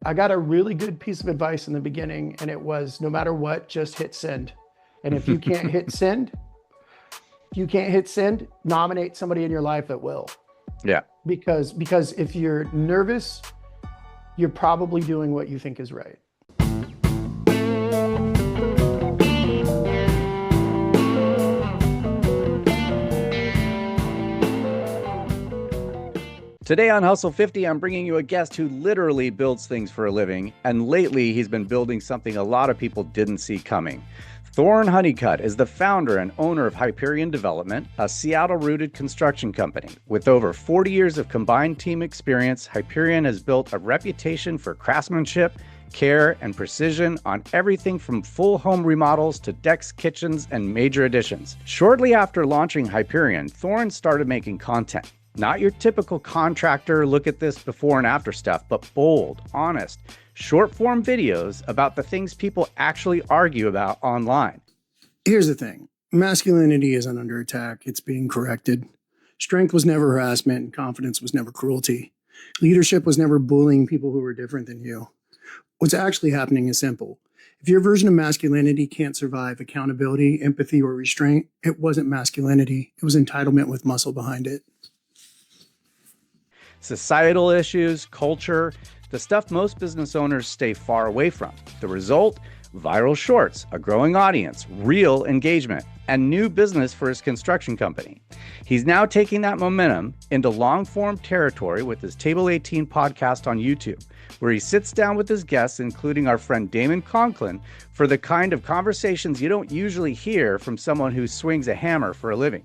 I got a really good piece of advice in the beginning, and it was no matter what, just hit send. And if you can't hit send, nominate somebody in your life that will. Yeah. Because if you're nervous, you're probably doing what you think is right. Today on Hustle 50, I'm bringing you a guest who literally builds things for a living, and lately he's been building something a lot of people didn't see coming. Thoren Honeycutt is the founder and owner of Hyperion Development, a Seattle-rooted construction company. With over 40 years of combined team experience, Hyperion has built a reputation for craftsmanship, care, and precision on everything from full home remodels to decks, kitchens, and major additions. Shortly after launching Hyperion, Thoren started making content. Not your typical contractor look at this before and after stuff, but bold, honest, short form videos about the things people actually argue about online. Here's the thing. Masculinity isn't under attack. It's being corrected. Strength was never harassment, and confidence was never cruelty. Leadership was never bullying people who were different than you. What's actually happening is simple. If your version of masculinity can't survive accountability, empathy, or restraint, it wasn't masculinity. It was entitlement with muscle behind it. Societal issues, culture, the stuff most business owners stay far away from. The result? Viral shorts, a growing audience, real engagement, and new business for his construction company. He's now taking that momentum into long-form territory with his Table 18 podcast on YouTube, where he sits down with his guests, including our friend Damon Conklin, for the kind of conversations you don't usually hear from someone who swings a hammer for a living.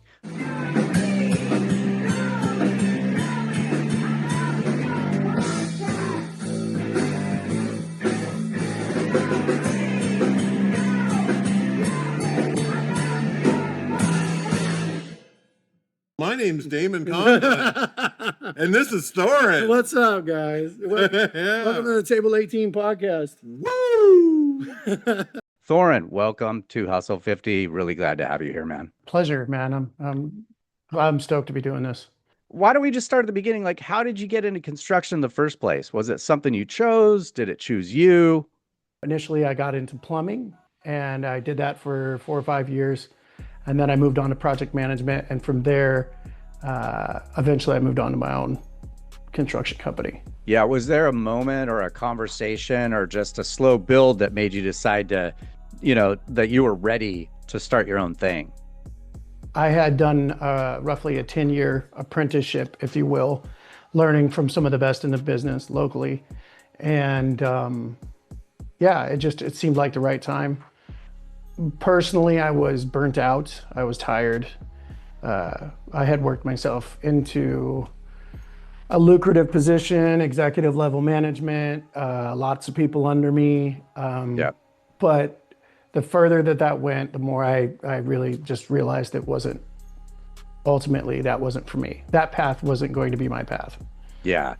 My name's Damon Conklin, and this is Thoren. What's up, guys? Welcome to the Table 18 podcast. Woo! Thoren, welcome to Hustle 50. Really glad to have you here, man. Pleasure, man. I'm stoked to be doing this. Why don't we just start at the beginning? Like, how did you get into construction in the first place? Was it something you chose? Did it choose you? Initially, I got into plumbing, and I did that for 4 or 5 years. And then I moved on to project management. And from there, eventually I moved on to my own construction company. Yeah. Was there a moment or a conversation or just a slow build that made you decide to, that you were ready to start your own thing? I had done roughly a 10-year apprenticeship, if you will, learning from some of the best in the business locally. And it seemed like the right time. Personally, I was burnt out. I was tired. I had worked myself into a lucrative position, executive level management, lots of people under me. But the further that went, the more I really just realized that wasn't for me. That path wasn't going to be my path. Yeah.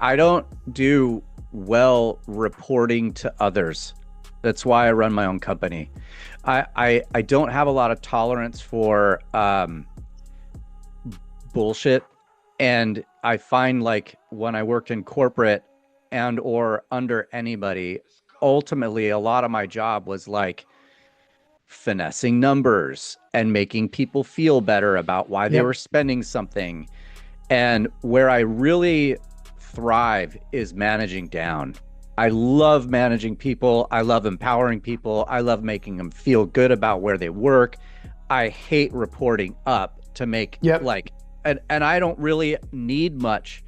I don't do well reporting to others. That's why I run my own company. I don't have a lot of tolerance for bullshit. And I find like when I worked in corporate and or under anybody, ultimately a lot of my job was like finessing numbers and making people feel better about why they were spending something. And where I really thrive is managing down. I love managing people. I love empowering people. I love making them feel good about where they work. I hate reporting up to make and I don't really need much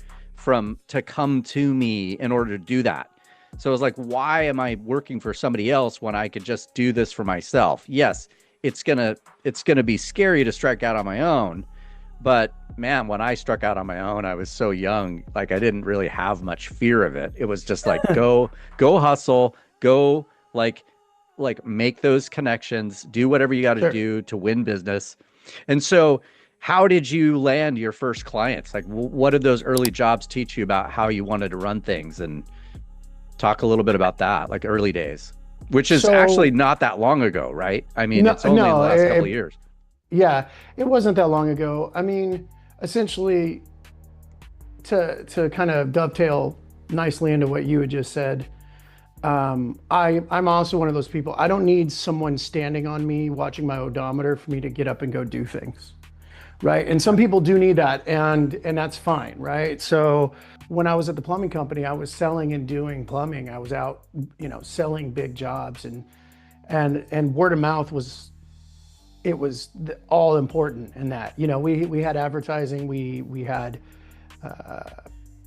to come to me in order to do that. So it's like, why am I working for somebody else when I could just do this for myself? Yes, it's gonna be scary to strike out on my own. But man, when I struck out on my own, I was so young, like I didn't really have much fear of it. It was just like, go hustle, go like make those connections, do whatever you got to do to win business. And so how did you land your first clients? Like what did those early jobs teach you about how you wanted to run things? And talk a little bit about that, like early days, which is actually not that long ago, right? I mean, it's only the last couple of years. Yeah, it wasn't that long ago. I mean, essentially, to kind of dovetail nicely into what you had just said. I'm also one of those people. I don't need someone standing on me watching my odometer for me to get up and go do things, right? And some people do need that, and that's fine, right? So when I was at the plumbing company, I was selling and doing plumbing. I was out, selling big jobs, and word of mouth was all important in that. We had advertising, we had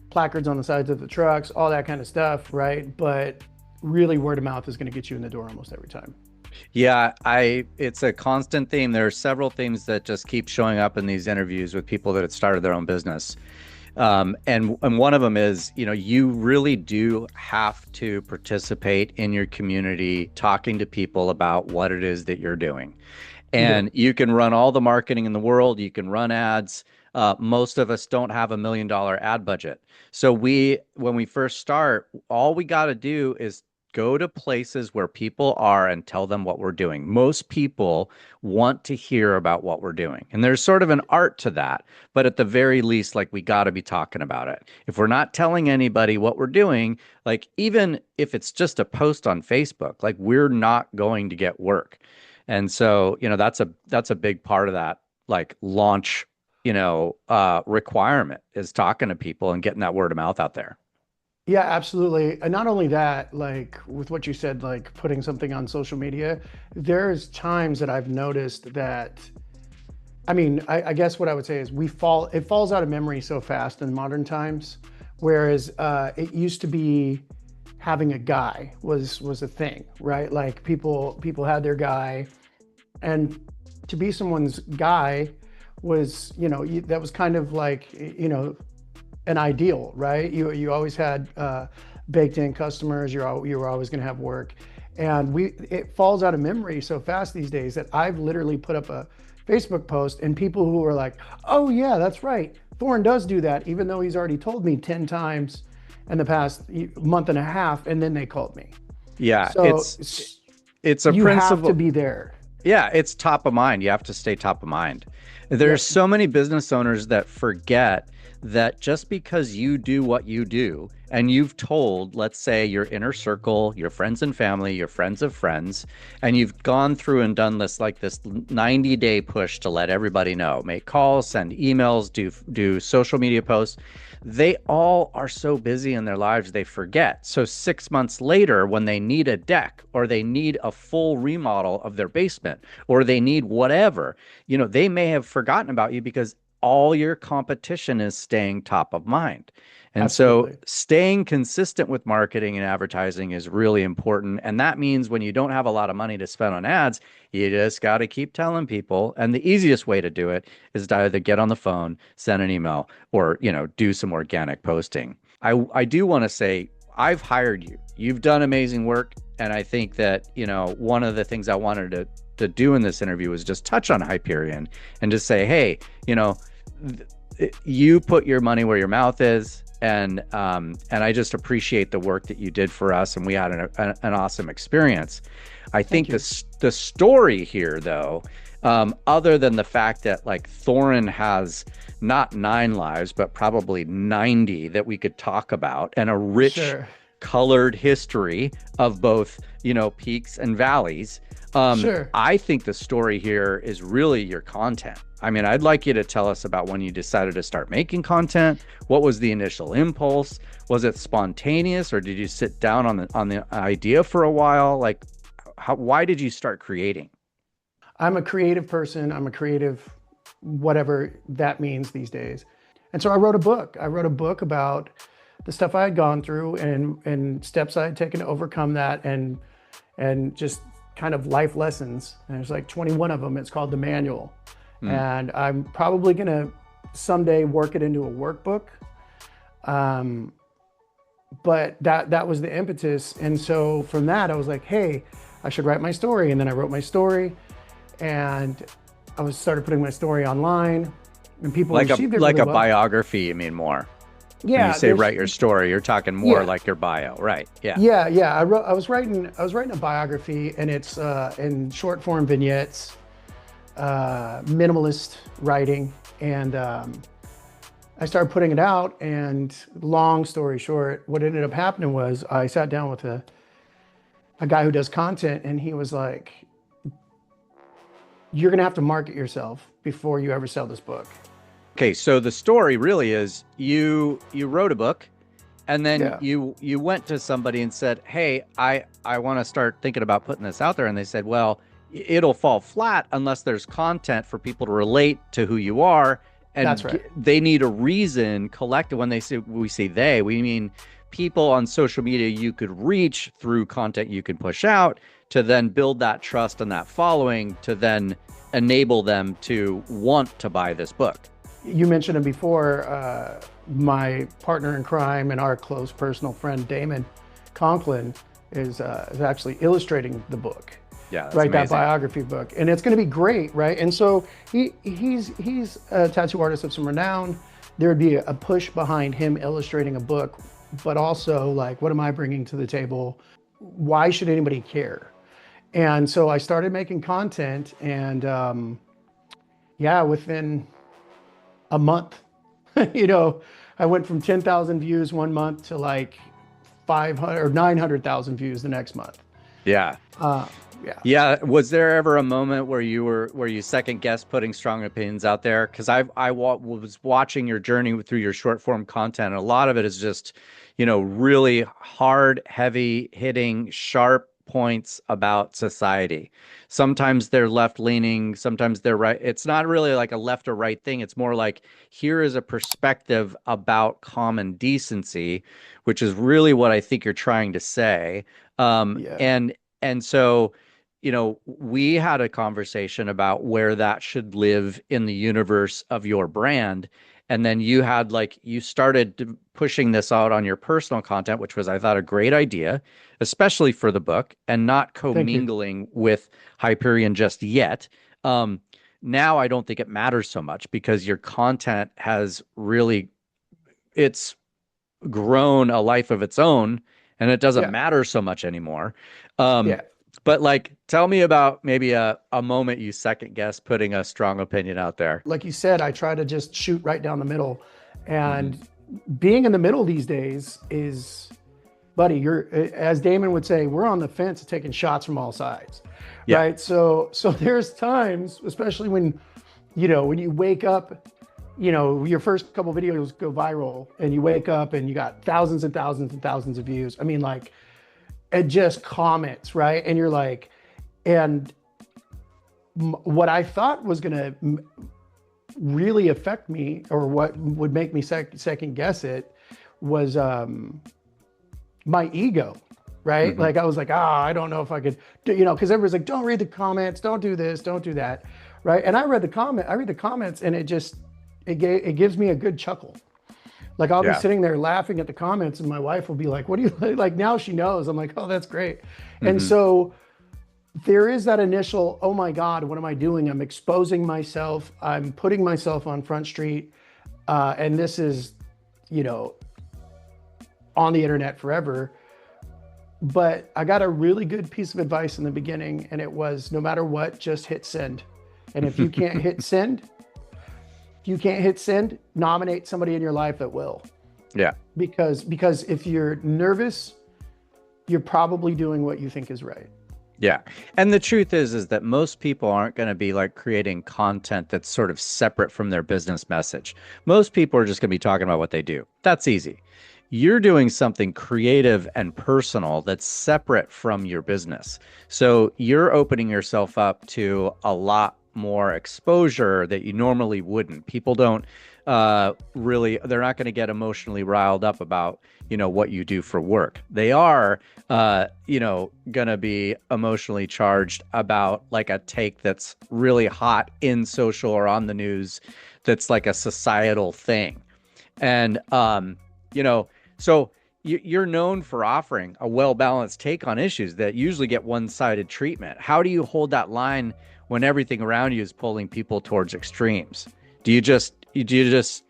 placards on the sides of the trucks, all that kind of stuff, right? But really, word of mouth is going to get you in the door almost every time. Yeah, it's a constant theme. There are several themes that just keep showing up in these interviews with people that had started their own business. And one of them is, you really do have to participate in your community, talking to people about what it is that you're doing. And you can run all the marketing in the world. You can run ads. Most of us don't have $1 million ad budget. So when we first start, all we got to do is go to places where people are and tell them what we're doing. Most people want to hear about what we're doing. And there's sort of an art to that. But at the very least, we got to be talking about it. If we're not telling anybody what we're doing, even if it's just a post on Facebook, we're not going to get work. And so, that's a big part of that, launch, requirement is talking to people and getting that word of mouth out there. Yeah, absolutely. And not only that, with what you said, putting something on social media, there's times that I've noticed that, I guess what I would say is it falls out of memory so fast in modern times, whereas it used to be having a guy was a thing, right? People had their guy, and to be someone's guy was, that was kind of an ideal, right? You always had baked in customers. You were always going to have work, and it falls out of memory so fast these days that I've literally put up a Facebook post, and people who are like, "Oh yeah, that's right, Thoren does do that," even though he's already told me 10 times in the past month and a half, and then they called me. Yeah, so it's a you principle. have to be there. Yeah, it's top of mind. You have to stay top of mind. There's so many business owners that forget that just because you do what you do and you've told, let's say, your inner circle, your friends and family, your friends of friends, and you've gone through and done this 90-day push to let everybody know, make calls, send emails, do social media posts. They all are so busy in their lives, they forget. So 6 months later, when they need a deck or they need a full remodel of their basement or they need whatever, they may have forgotten about you because all your competition is staying top of mind. And Absolutely. So staying consistent with marketing and advertising is really important. And that means when you don't have a lot of money to spend on ads, you just got to keep telling people. And the easiest way to do it is to either get on the phone, send an email, or, do some organic posting. I do want to say, I've hired you. You've done amazing work. And I think that, one of the things I wanted to do in this interview was just touch on Hyperion and just say, hey, you put your money where your mouth is. And I just appreciate the work that you did for us, and we had an awesome experience. I think the story here, though, other than the fact that Thoren has not 9 lives, but probably 90 that we could talk about, and a rich, colored history of both, peaks and valleys. I think the story here is really your content. I'd like you to tell us about when you decided to start making content. What was the initial impulse? Was it spontaneous, or did you sit down on the idea for a while? Why did you start creating? I'm a creative person. I'm a creative, whatever that means these days. And so I wrote a book. I wrote a book about the stuff I had gone through and steps I had taken to overcome that, and just kind of life lessons. And there's 21 of them. It's called The Manual. And I'm probably going to someday work it into a workbook. But that was the impetus. And so from that, I was like, hey, I should write my story. And then I wrote my story, and I started putting my story online, and people received it really well. Biography, you mean more? Yeah. When you say write your story, you're talking more like your bio, right? Yeah. Yeah. I was writing a biography, and it's in short form vignettes, minimalist writing, and I started putting it out, and long story short, what ended up happening was I sat down with a guy who does content, and he was like, you're gonna have to market yourself before you ever sell this book. Okay, so the story really is you wrote a book, and then you went to somebody and said, hey, I want to start thinking about putting this out there. And they said, well, it'll fall flat unless there's content for people to relate to who you are. And That's right. They need a reason collective. When we say they, we mean people on social media you could reach through content you can push out to then build that trust and that following to then enable them to want to buy this book. You mentioned it before, my partner in crime and our close personal friend, Damon Conklin, is actually illustrating the book. Yeah, that's right, amazing. that biography book, and it's going to be great, right? And so he's a tattoo artist of some renown. There would be a push behind him illustrating a book, but also like, what am I bringing to the table? Why should anybody care? And so I started making content, and within a month, I went from 10,000 views one month to like 500 or 900,000 views the next month. Yeah. Yeah. Was there ever a moment where you second guessed putting strong opinions out there? Because I was watching your journey through your short form content, and a lot of it is just, really hard, heavy hitting, sharp points about society. Sometimes they're left leaning, sometimes they're right. It's not really like a left or right thing. It's more like, here is a perspective about common decency, which is really what I think you're trying to say. And so, we had a conversation about where that should live in the universe of your brand. And then you started pushing this out on your personal content, which was, I thought, a great idea, especially for the book, and not commingling with Hyperion just yet. Now I don't think it matters so much because your content has really, it's grown a life of its own, and it doesn't matter so much anymore. But tell me about maybe a moment you second guessed putting a strong opinion out there. Like you said, I try to just shoot right down the middle, and being in the middle these days is, buddy, you're, as Damon would say, we're on the fence taking shots from all sides, right? So there's times, especially when you wake up, your first couple videos go viral, and you wake up and you got thousands and thousands and thousands of views. I mean, and just comments, right? And you're like, and what I thought was gonna really affect me, or what would make me second guess it, was my ego, right? Like I was like, I don't know if I could, because everyone's like, don't read the comments, don't do this, don't do that, right? And I read the comments, and it gives me a good chuckle. Like I'll be sitting there laughing at the comments, and my wife will be like, what do you like? Now she knows. I'm like, oh, that's great. And so there is that initial, oh my God, what am I doing? I'm exposing myself. I'm putting myself on Front Street. And this is, on the internet forever. But I got a really good piece of advice in the beginning, and it was, no matter what, just hit send. And if you can't hit send, nominate somebody in your life that will. Yeah. Because if you're nervous, you're probably doing what you think is right. Yeah. And the truth is that most people aren't going to be creating content that's sort of separate from their business message. Most people are just going to be talking about what they do. That's easy. You're doing something creative and personal that's separate from your business. So you're opening yourself up to a lot more exposure that you normally wouldn't. People don't they're not going to get emotionally riled up about, what you do for work. They are, going to be emotionally charged about a take that's really hot in social or on the news. That's like a societal thing. And, so you're known for offering a well-balanced take on issues that usually get one-sided treatment. How do you hold that line when everything around you is pulling people towards extremes? Do you just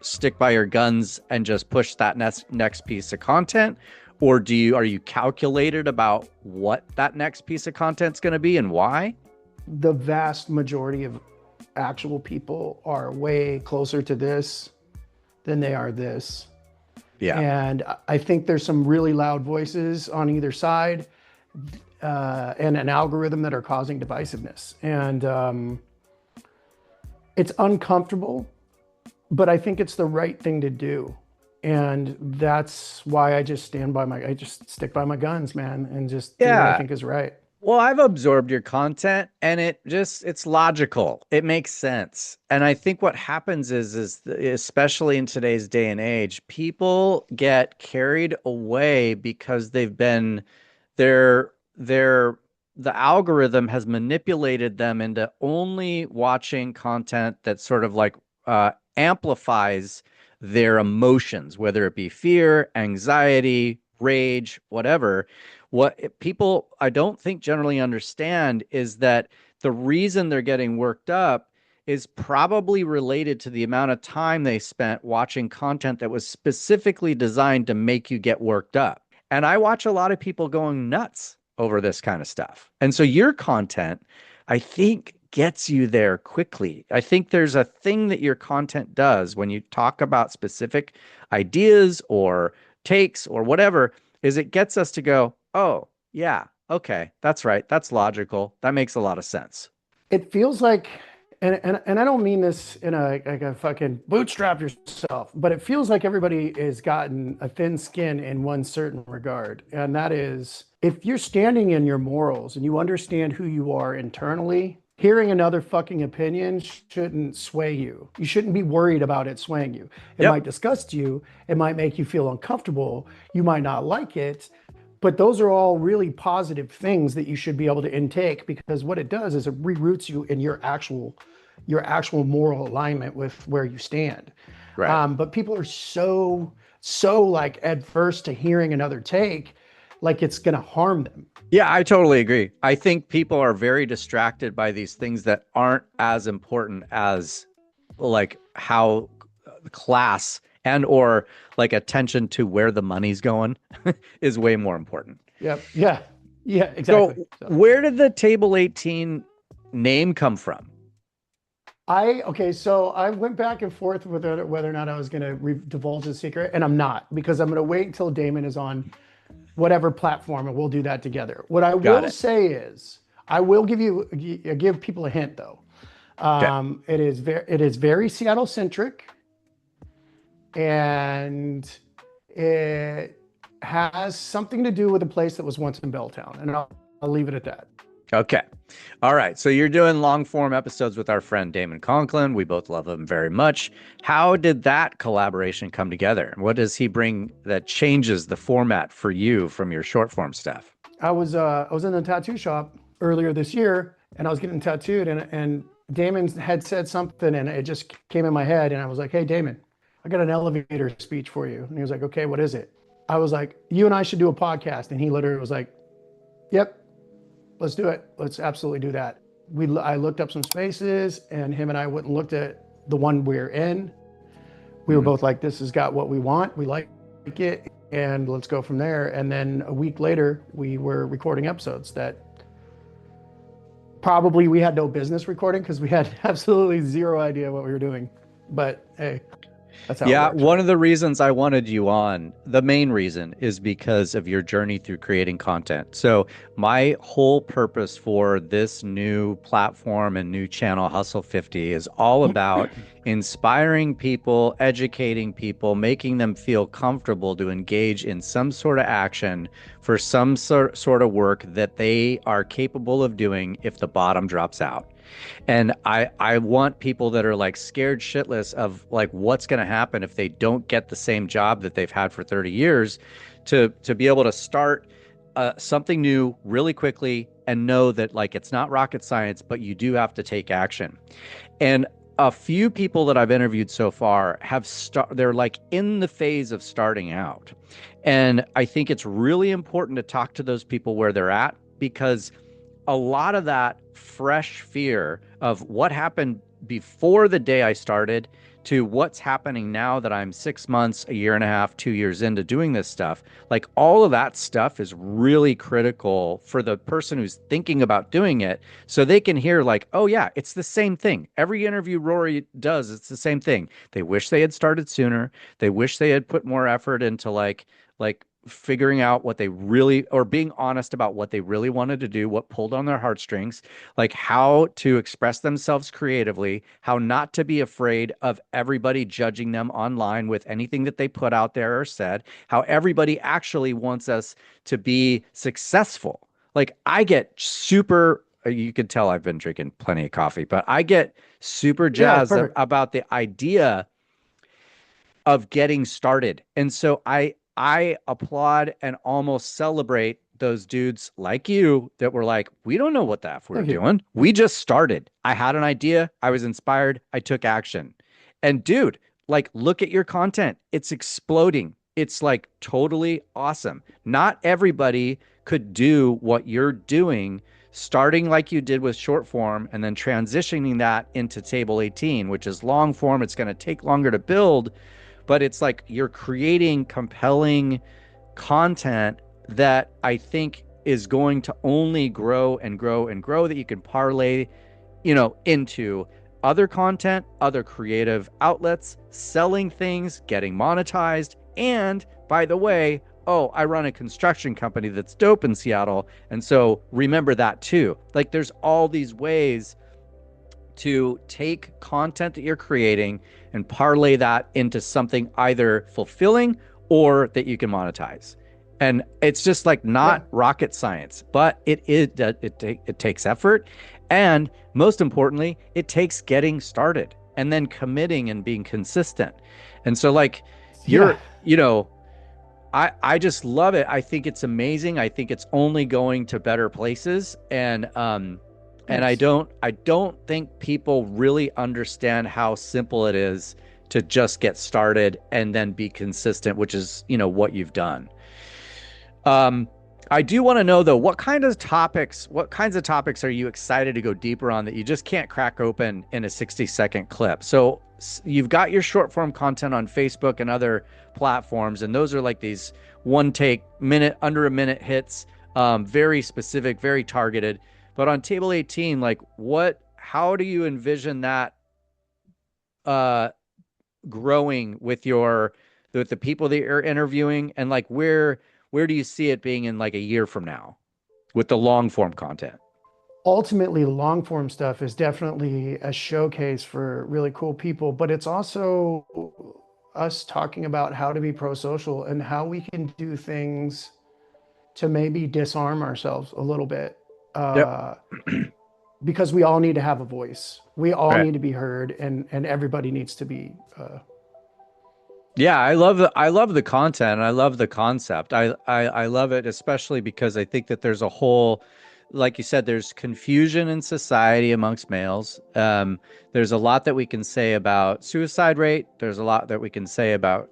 stick by your guns and just push that next piece of content? Or are you calculated about what that next piece of content's going to be and why? The vast majority of actual people are way closer to this than they are this. Yeah. And I think there's some really loud voices on either side, and an algorithm that are causing divisiveness. And it's uncomfortable, but I think it's the right thing to do. And that's why I just I just stick by my guns, man, and just do what I Yeah. think is right. Well, I've absorbed your content and it's logical. It makes sense. And I think what happens is especially in today's day and age, people get carried away because they're the algorithm has manipulated them into only watching content that sort of like amplifies their emotions, whether it be fear, anxiety, rage, whatever. What people I don't think generally understand is that the reason they're getting worked up is probably related to the amount of time they spent watching content that was specifically designed to make you get worked up. And I watch a lot of people going nuts over this kind of stuff. And so your content, I think, gets you there quickly. I think there's a thing that your content does when you talk about specific ideas or takes or whatever, is it gets us to go, oh, yeah, okay, that's right. That's logical. That makes a lot of sense. It feels like, and I don't mean this in a fucking bootstrap yourself, but it feels like everybody has gotten a thin skin in one certain regard. And that is, if you're standing in your morals and you understand who you are internally, hearing another fucking opinion shouldn't sway you. You shouldn't be worried about it swaying you. It might disgust you. It might make you feel uncomfortable. You might not like it. But those are all really positive things that you should be able to intake, because what it does is it reroutes you in your actual moral alignment with where you stand. Right. But people are so like adverse to hearing another take, like it's going to harm them. Yeah, I totally agree. I think people are very distracted by these things that aren't as important as like how class and or like attention to where the money's going is way more important. Yep. Yeah. Yeah, exactly. So where did the Table 18 name come from? So I went back and forth with whether or not I was going to divulge the secret, and I'm not, because I'm going to wait until Damon is on whatever platform and we'll do that together. What I will say is, I will give people a hint though. It is very Seattle centric, and it has something to do with a place that was once in Belltown, and I'll leave it at that. Okay. All right. So you're doing long form episodes with our friend Damon Conklin. We both love him very much. How did that collaboration come together? What does he bring that changes the format for you from your short form stuff? I was in the tattoo shop earlier this year, and I was getting tattooed, and Damon had said something, and it just came in my head, and I was like, "Hey, Damon, I got an elevator speech for you." And he was like, "Okay, what is it?" I was like, "You and I should do a podcast." And he literally was like, "Yep, let's do it. Let's absolutely do that." I looked up some spaces, and him and I went and looked at the one we're in. We were both like, "This has got what we want. We like it, and let's go from there." And then a week later, we were recording episodes that probably we had no business recording, because we had absolutely zero idea what we were doing. But hey, that's how it works. One of the reasons I wanted you on, the main reason, is because of your journey through creating content. So my whole purpose for this new platform and new channel, Hustle 50, is all about inspiring people, educating people, making them feel comfortable to engage in some sort of action for some sort of work that they are capable of doing if the bottom drops out. And I want people that are like scared shitless of like what's going to happen if they don't get the same job that they've had for 30 years to be able to start something new really quickly and know that like it's not rocket science, but you do have to take action. And a few people that I've interviewed so far they're like in the phase of starting out. And I think it's really important to talk to those people where they're at, because a lot of that fresh fear of what happened before the day I started to what's happening now that I'm 6 months, a year and a half, 2 years into doing this stuff. Like all of that stuff is really critical for the person who's thinking about doing it, so they can hear like, oh yeah, it's the same thing. Every interview Rory does, it's the same thing. They wish they had started sooner. They wish they had put more effort into like figuring out what they really, or being honest about what they really wanted to do, what pulled on their heartstrings, like how to express themselves creatively, how not to be afraid of everybody judging them online with anything that they put out there or said, how everybody actually wants us to be successful. Like I get super, you can tell I've been drinking plenty of coffee, but I get super jazzed about the idea of getting started. And so I applaud and almost celebrate those dudes like you that were like, we don't know what the F we're doing. We just started. I had an idea. I was inspired. I took action. And dude, like, look at your content. It's exploding. It's like totally awesome. Not everybody could do what you're doing, starting like you did with short form and then transitioning that into table 18, which is long form. It's going to take longer to build, but it's like you're creating compelling content that I think is going to only grow and grow and grow, that you can parlay, into other content, other creative outlets, selling things, getting monetized. And by the way, I run a construction company that's dope in Seattle. And so remember that too. Like there's all these ways to take content that you're creating and parlay that into something either fulfilling or that you can monetize. And it's just like not rocket science, but it takes effort. And most importantly, it takes getting started and then committing and being consistent. And so like I just love it. I think it's amazing. I think it's only going to better places. And I don't think people really understand how simple it is to just get started and then be consistent, which is, what you've done. I do want to know though, what kinds of topics are you excited to go deeper on that you just can't crack open in a 60-second clip? So you've got your short form content on Facebook and other platforms, and those are like these one take under a minute hits, very specific, very targeted. But on table 18, like how do you envision that growing with the people that you're interviewing, and like where do you see it being in like a year from now with the long form content? Ultimately, long form stuff is definitely a showcase for really cool people, but it's also us talking about how to be pro-social and how we can do things to maybe disarm ourselves a little bit. Because we all need to have a voice. We all need to be heard, and everybody needs to be. I love the content. And I love the concept. I love it, especially because I think that there's a whole, like you said, there's confusion in society amongst males. There's a lot that we can say about suicide rate. There's a lot that we can say about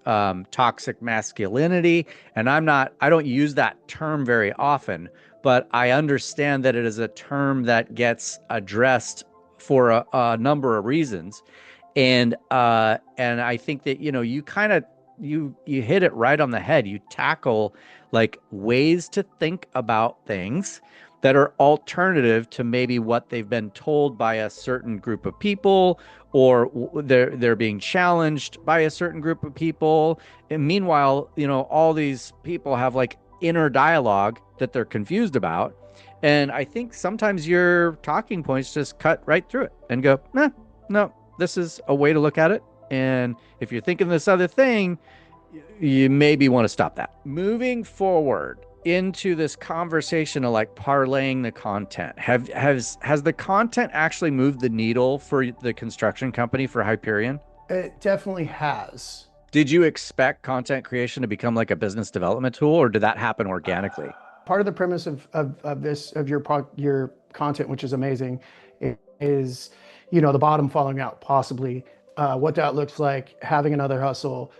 toxic masculinity. And I don't use that term very often, but I understand that it is a term that gets addressed for a number of reasons. And I think that, you kind of, you hit it right on the head. You tackle like ways to think about things that are alternative to maybe what they've been told by a certain group of people, or they're being challenged by a certain group of people. And meanwhile, all these people have like inner dialogue that they're confused about. And I think sometimes your talking points just cut right through it and go, no, this is a way to look at it. And if you're thinking this other thing, you maybe want to stop that. Moving forward into this conversation of like parlaying the content, has the content actually moved the needle for the construction company, for Hyperion? It definitely has. Did you expect content creation to become like a business development tool, or did that happen organically? Part of the premise of your content, which is amazing, is the bottom falling out, possibly what that looks like, having another hustle,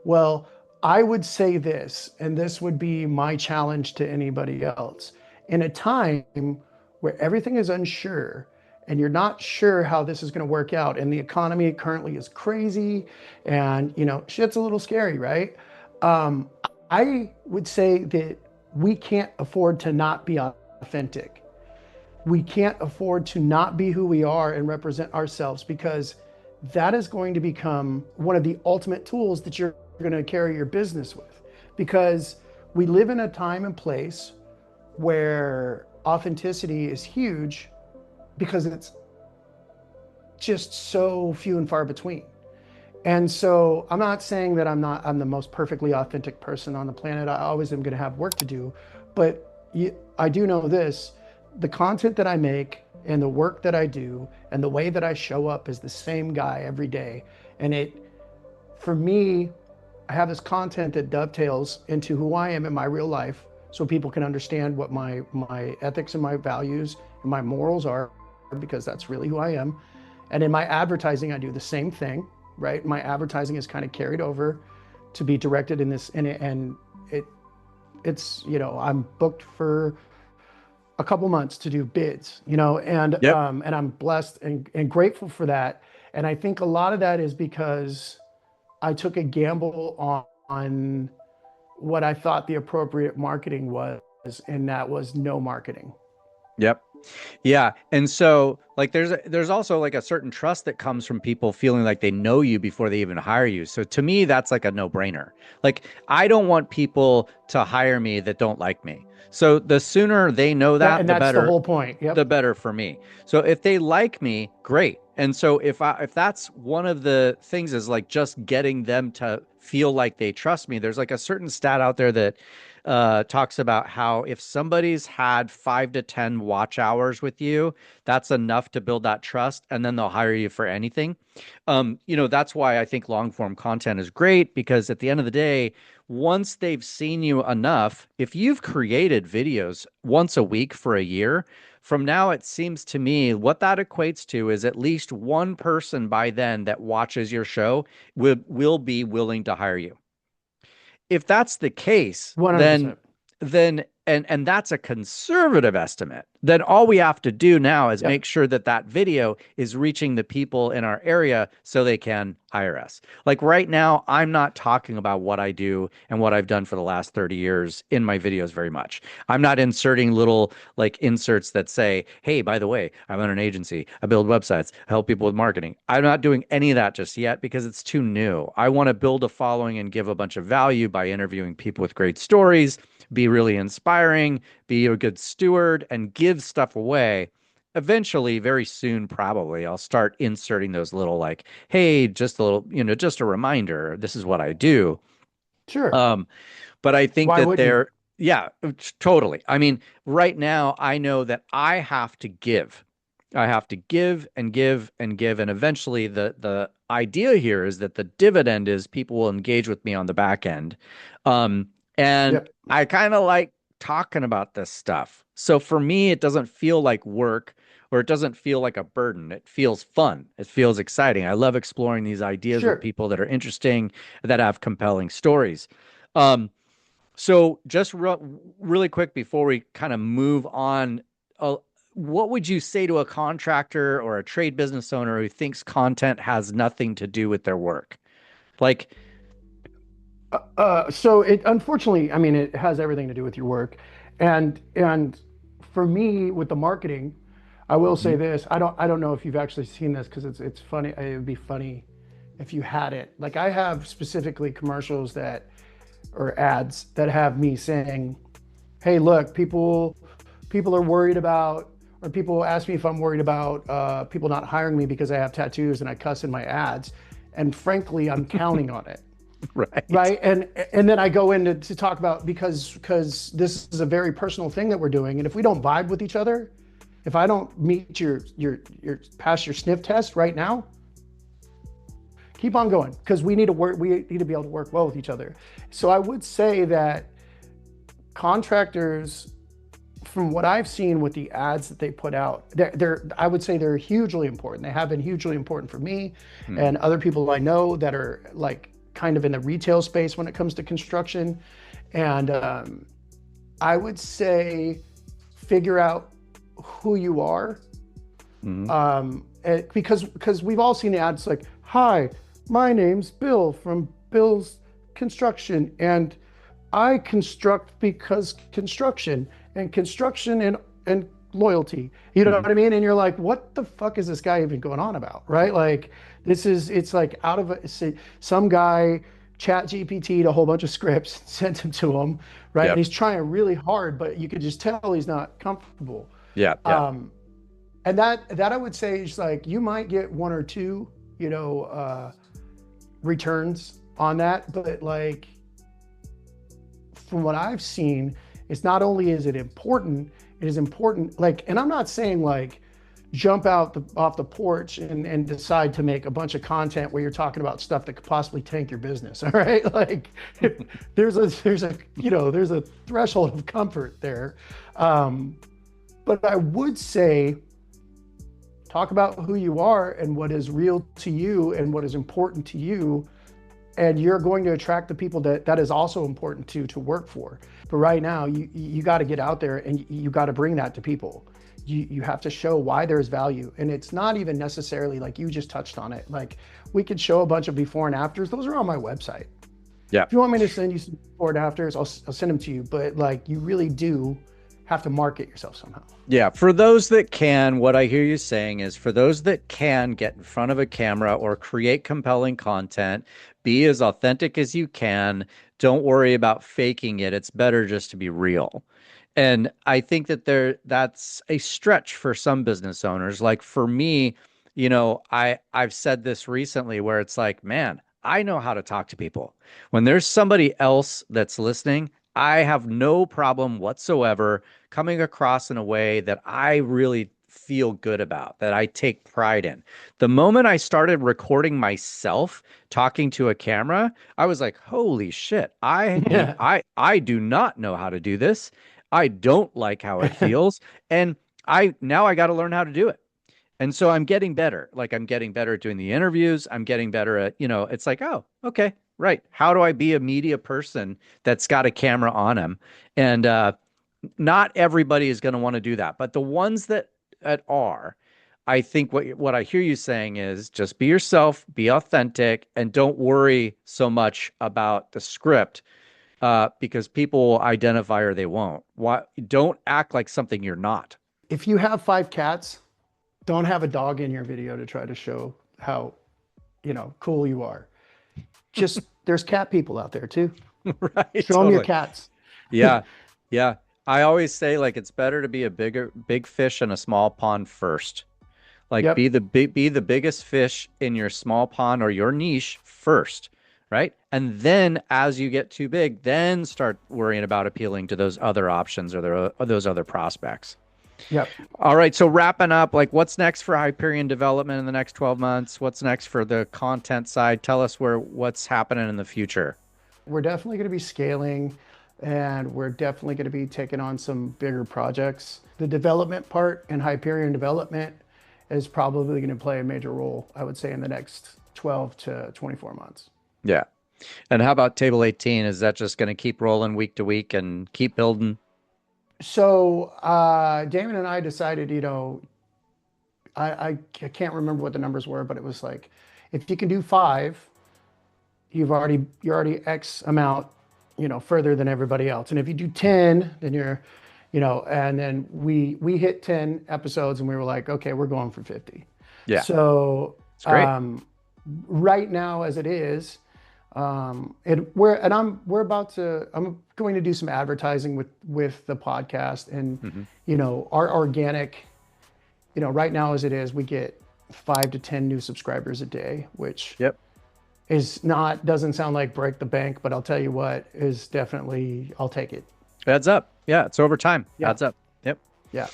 Well, I would say this, and this would be my challenge to anybody else. In a time where everything is unsure and you're not sure how this is going to work out, and the economy currently is crazy, and shit's a little scary, right? Um, I would say that we can't afford to not be authentic. We can't afford to not be who we are and represent ourselves, because that is going to become one of the ultimate tools that you're going to carry your business with. Because we live in a time and place where authenticity is huge, because it's just so few and far between. And so I'm not saying that I'm the most perfectly authentic person on the planet. I always am going to have work to do, but I do know this: the content that I make and the work that I do and the way that I show up is the same guy every day. And for me, I have this content that dovetails into who I am in my real life, so people can understand what my ethics and my values and my morals are, because that's really who I am. And in my advertising, I do the same thing, right? My advertising is kind of carried over to be directed in this, and it's I'm booked for a couple months to do bids, and Yep. and I'm blessed and grateful for that. And I think a lot of that is because I took a gamble on what I thought the appropriate marketing was, and that was no marketing. Yep. Yeah. And so like there's also like a certain trust that comes from people feeling like they know you before they even hire you. So to me, that's like a no-brainer. Like I don't want people to hire me that don't like me. So the sooner they know that, And the that's the better. whole point. Yep. The better for me. So if they like me, great. And so if that's one of the things, is like just getting them to feel like they trust me. There's like a certain stat out there that talks about how if somebody's had 5 to 10 watch hours with you, that's enough to build that trust, and then they'll hire you for anything. That's why I think long form content is great, because at the end of the day, once they've seen you enough, if you've created videos once a week for a year, from now, it seems to me what that equates to is at least one person by then that watches your show will be willing to hire you. If that's the case, 100%. then and that's a conservative estimate, then all we have to do now is Yep. make sure that that video is reaching the people in our area so they can hire us. Like right now, I'm not talking about what I do and what I've done for the last 30 years in my videos very much. I'm not inserting little like inserts that say, hey, by the way, I run an agency, I build websites, I help people with marketing. I'm not doing any of that just yet, because it's too new. I want to build a following and give a bunch of value by interviewing people with great stories, be really inspiring, be a good steward, and give stuff away. Eventually, very soon, probably, I'll start inserting those little like, hey, just a little, just a reminder, this is what I do. Sure. Um, but I think Why that wouldn't you? yeah, totally. I mean, right now, I know that I have to give. I have to give and give and give. And eventually, the idea here is that the dividend is people will engage with me on the back end. Um, and Yep. I kind of like talking about this stuff. So for me, it doesn't feel like work, or it doesn't feel like a burden. It feels fun. It feels exciting. I love exploring these ideas with Sure. people that are interesting, that have compelling stories. Um, so just really quick before we kind of move on, uh, what would you say to a contractor or a trade business owner who thinks content has nothing to do with their work? Like, So it, unfortunately, I mean, it has everything to do with your work, and for me with the marketing, I will say mhm, this: I don't know if you've actually seen this, because it's funny. It would be funny if you had it. Like I have specifically commercials that, or ads that have me saying, "Hey, look, people are worried about." Or people ask me if I'm worried about people not hiring me because I have tattoos and I cuss in my ads, and frankly, I'm counting on it. right. Right. And then I go into to talk about, because this is a very personal thing that we're doing. And if we don't vibe with each other, if I don't meet your pass your sniff test right now, keep on going, because we need to be able to work well with each other. So I would say that contractors, from what I've seen with the ads that they put out, I would say they're hugely important. They have been hugely important for me Hmm. and other people I know that are like kind of in the retail space when it comes to construction. And I would say figure out who you are Because we've all seen the ads like, "Hi, my name's Bill from Bill's Construction, and I construct because construction and loyalty." You know what I mean? And you're like, what the fuck is this guy even going on about, right? Like, it's like out of some guy chat GPT'd a whole bunch of scripts, sent them to him, right? Yep. And he's trying really hard, but you could just tell he's not comfortable. Yeah. And that I would say is like, you might get one or two, returns on that, but like, from what I've seen, it's not only is it important, it is important, like, and I'm not saying like jump off the porch and decide to make a bunch of content where you're talking about stuff that could possibly tank your business. All right. Like there's a threshold of comfort there. But I would say, talk about who you are and what is real to you and what is important to you. And you're going to attract the people that is also important to work for. But right now, you got to get out there and you got to bring that to people. You have to show why there's value. And it's not even necessarily like you just touched on it. Like, we could show a bunch of before and afters. Those are on my website. Yeah. If you want me to send you some before and afters, I'll send them to you. But like, you really do have to market yourself somehow. Yeah. For those that can, what I hear you saying is, for those that can get in front of a camera or create compelling content, be as authentic as you can. Don't worry about faking it. It's better just to be real. And I think that that's a stretch for some business owners. Like for me, I've said this recently where it's like, man, I know how to talk to people. When there's somebody else that's listening, I have no problem whatsoever coming across in a way that I really feel good about, that I take pride in. The moment I started recording myself talking to a camera, I was like, holy shit, I do not know how to do this. I don't like how it feels. And now I got to learn how to do it. And so I'm getting better. Like, I'm getting better at doing the interviews. I'm getting better at, it's like, oh, okay, right. How do I be a media person that's got a camera on him? And not everybody is going to want to do that. But the ones that are, I think what I hear you saying is just be yourself, be authentic, and don't worry so much about the script, because people will identify or they won't. Don't act like something you're not. If you have 5 cats, don't have a dog in your video to try to show how, cool you are. Just, there's cat people out there too. Right. Show them your cats. Yeah. Yeah. I always say, like, it's better to be a big fish in a small pond first. Like, be the biggest fish in your small pond or your niche first, right? And then as you get too big, then start worrying about appealing to those other options or those other prospects. Yep. All right. So wrapping up, like, what's next for Hyperion Development in the next 12 months? What's next for the content side? Tell us what's happening in the future. We're definitely going to be scaling, and we're definitely going to be taking on some bigger projects. The development part in Hyperion Development is probably going to play a major role, I would say, in the next 12 to 24 months. Yeah. And how about Table 18? Is that just going to keep rolling week to week and keep building? So Damon and I decided, I can't remember what the numbers were, but it was like, if you can do 5, you're already X amount, further than everybody else. And if you do 10, then you're, and then we hit 10 episodes and we were like, okay, we're going for 50. Yeah. So it's great. Right now as it is, I'm going to do some advertising with the podcast and, our organic, right now as it is, we get 5 to 10 new subscribers a day, which doesn't sound like break the bank, but I'll tell you what, is definitely, I'll take it. Adds up. Yeah. It's over time. Yeah. Adds up. Yep. Yeah.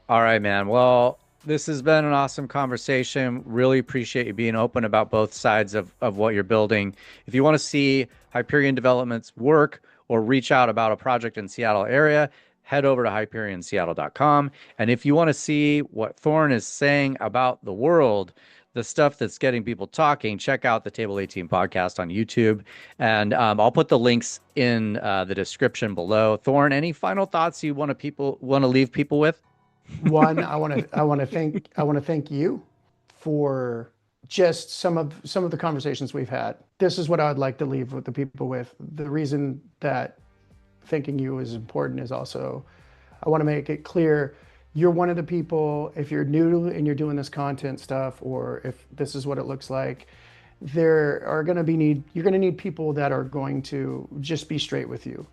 All right, man. Well, this has been an awesome conversation. Really appreciate you being open about both sides of what you're building. If you want to see Hyperion Development's work or reach out about a project in Seattle area, head over to HyperionSeattle.com. And if you want to see what Thoren is saying about the world, the stuff that's getting people talking, check out the Table 18 podcast on YouTube. And I'll put the links in the description below. Thoren, any final thoughts you want to leave people with? One, I want to thank you for just some of the conversations we've had. This is what I would like to leave with the people with. The reason that thanking you is important is also, I want to make it clear, you're one of the people, if you're new and you're doing this content stuff, or if this is what it looks like, there are going to be you're going to need people that are going to just be straight with you.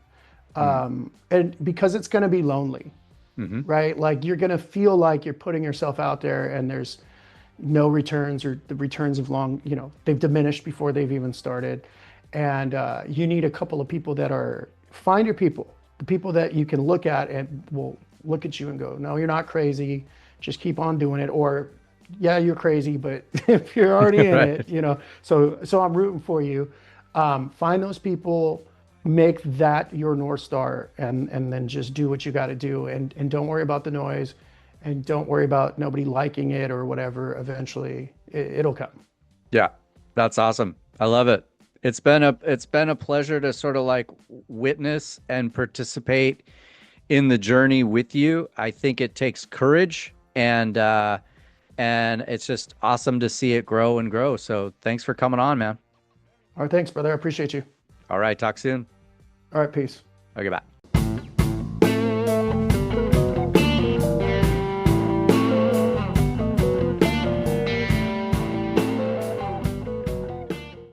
And because it's going to be lonely, right? Like you're going to feel like you're putting yourself out there and there's no returns, or the returns have they've diminished before they've even started. And you need a couple of people find your people, the people that you can look at and will look at you and go, no, you're not crazy. Just keep on doing it. Or, yeah, you're crazy, but if you're already in Right. it, so I'm rooting for you. Find those people, make that your North Star, and then just do what you got to do. And don't worry about the noise, and don't worry about nobody liking it or whatever. Eventually it'll come. Yeah, that's awesome. I love it. It's been a pleasure to sort of like witness and participate in the journey with you. I think it takes courage, and it's just awesome to see it grow and grow. So thanks for coming on, man. All right. Thanks, brother. I appreciate you. All right, talk soon. All right. Peace. Okay, bye.